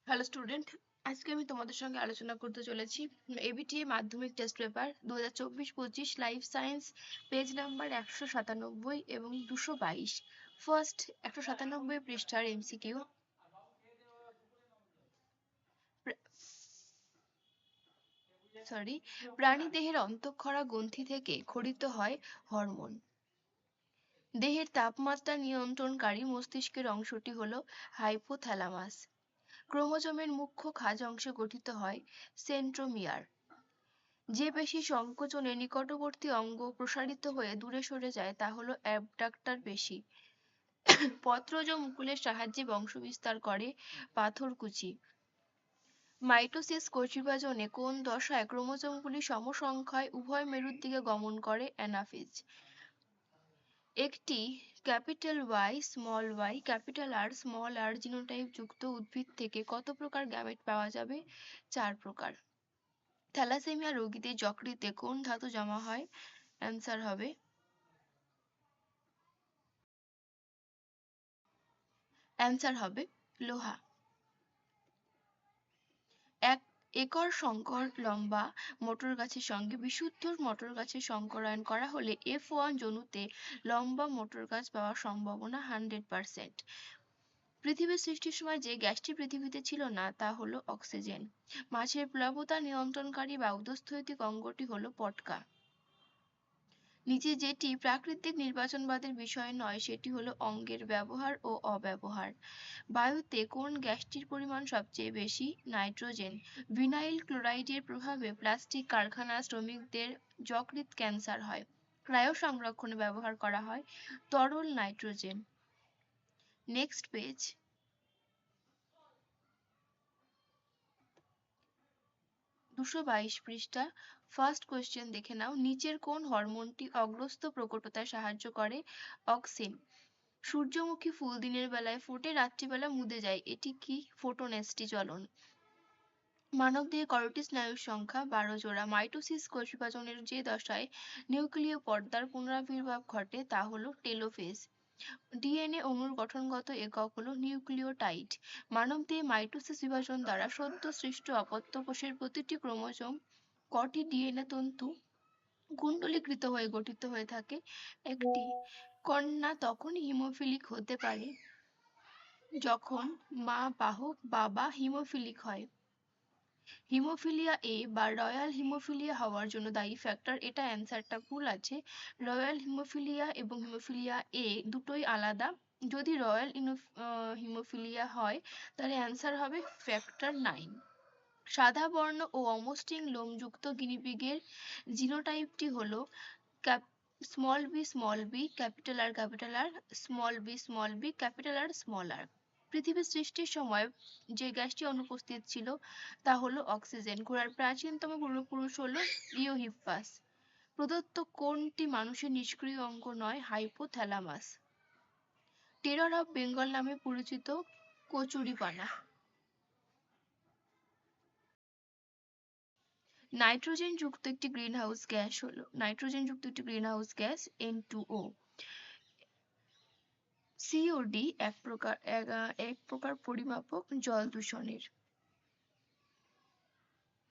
Hello student, আজকে আমি তোমাদের সঙ্গে আলোচনা করতে চলেছি এবিটিএ মাধ্যমিক test paper 2024-25 life science page number 197 এবং 222। ফার্স্ট 197 পৃষ্ঠার এমসিকিউ। প্রাণী দেহের অন্তঃক্ষরা গ্রন্থি থেকে ক্ষরিত হয় হরমোন। দেহের তাপমাত্রা নিয়ন্ত্রণকারী মস্তিষ্কের অংশটি হলো হাইপোথ্যালামাস। ক্রোমোজোমের মুখ্য খাঁজ অংশে গঠিত হয় সেন্ট্রোমিয়ার। যে পেশি সংকোচনে নিকটবর্তী অঙ্গ প্রসারিত হয়ে দূরে সরে যায় তা হলো অ্যাবডাক্টর পেশি। পত্রজ মুকুলের সাহায্যে বংশবিস্তার করে পাথরকুচি। মাইটোসিস কোষ বিভাজনে কোন দশায় ক্রোমোজোমগুলি সমসংখ্যায় উভয় মেরুর দিকে গমন করে? অ্যানাফেজ। একটি Y, R জিনোটাইপ যুক্ত উদ্ভিদ থেকে কত প্রকার গ্যামেট পাওয়া যাবে? 4 প্রকার। থ্যালাসেমিয়া রোগীদের যকৃতে কোন ধাতু জমা হয়? অ্যান্সার হবে লোহা। এক একর সংকর লম্বা মোটর গাছের সঙ্গে বিশুদ্ধ মোটর গাছের সংকরায়ন করা হলে F1 জনুতে লম্বা মোটর গাছ পাওয়ার সম্ভাবনা 100%। পৃথিবীর সৃষ্টির সময় যে গ্যাসটি পৃথিবীতে ছিল না তা হলো অক্সিজেন। মাছের প্লাবতা নিয়ন্ত্রণকারী বা ঊর্ধ্বস্থৈতিক অঙ্গটি হলো পটকা। নিচে যেটি প্রাকৃতিক নির্বাচনবাদের বিষয় নয় সেটি হলো অঙ্গের ব্যবহার ও অব্যবহার। বায়ুতে কোন গ্যাসটির পরিমাণ সবচেয়ে বেশি? নাইট্রোজেন। ভিনাইল ক্লোরাইডের প্রভাবে প্লাস্টিক কারখানার শ্রমিকদের যকৃৎ ক্যান্সার হয়। ক্রায়ো সংরক্ষণে ব্যবহার করা হয় তরল নাইট্রোজেন। Next page. দুশো 22 পৃষ্ঠা। ফার্স্ট কোয়েশ্চেন দেখে নাও। নিচের কোন হরমোনটি অগ্রস্ত প্রকটতায় সাহায্য করে? অক্সিন। সূর্যমুখী ফুল দিনের বেলায় ফোটে, রাত্রিবেলা মুদে যায়, এটি কি? ফোটোনেস্টি জ্বলন। মানবদেহে করোটি স্নায়ুর সংখ্যা 12 জোড়া। মাইটোসিস কোষ বিভাজনের যে দশায় নিউক্লিয় পর্দার পুনরাবির্ভাব ঘটে তা হলো টেলোফেজ। ডিএনএ অণুর গঠনগত একক হলো নিউক্লিওটাইড। মানবদেহে মাইটোসিস বিভাজন দ্বারা সদ্য সৃষ্ট অপত্য কোষের প্রতিটি ক্রোমোজোম কটি ডিএনএ তন্তু কুণ্ডলীকৃত হয়ে গঠিত হয়ে থাকে? একটি। কন্যা তখনই হিমোফিলিক হতে পারে যখন মা বাহক বাবা হিমোফিলিক হয়। হিমোফিলিয়া এ বা রয়্যাল হিমোফিলিয়া হওয়ার জন্য দায়ী ফ্যাক্টর, এটা অ্যান্সারটা ভুল আছে। রয়্যাল হিমোফিলিয়া এবং হিমোফিলিয়া এ দুটোই আলাদা। যদি রয়্যাল হিমোফিলিয়া হয় তাহলে অ্যান্সার হবে ফ্যাক্টর 9। সাদা বর্ণ ও অমসৃণ লোমযুক্ত গিনিপিগের জিনোটাইপটি হলো b, capital R, b, capital R, small R. পৃথিবীর সৃষ্টির সময় যে গ্যাসটি অনুপস্থিত ছিল তা হলো অক্সিজেন। ঘোড়ার প্রাচীনতম পূর্বপুরুষ হলো ইওহিপ্পাস। প্রদত্ত কোনটি মানুষের নিষ্ক্রিয় অঙ্গ নয়? হাইপোথ্যালামাস। টেরর অফ বেঙ্গল নামে পরিচিত কচুরিপানা। নাইট্রোজেন যুক্ত একটি গ্রিনহাউস গ্যাস N2O। COD এক প্রকার পরিমাপক জল দূষণের।